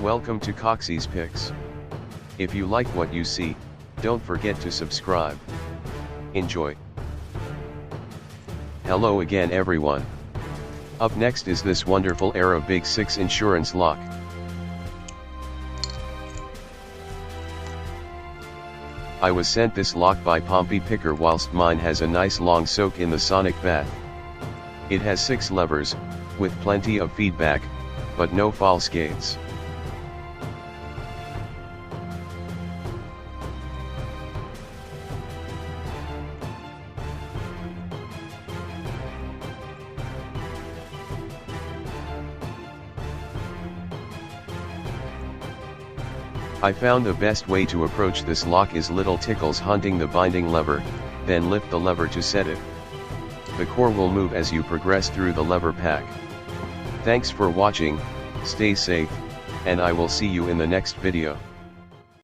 Welcome to Coxie's Picks. If you like what you see, don't forget to subscribe. Enjoy. Hello again everyone. Up next is this wonderful Aero Big Six Insurance lock. I was sent this lock by Pompey Picker whilst mine has a nice long soak in the sonic bath. It has 6 levers, with plenty of feedback, but no false gates. I found the best way to approach this lock is little tickles hunting the binding lever, then lift the lever to set it. The core will move as you progress through the lever pack. Thanks for watching, stay safe, and I will see you in the next video.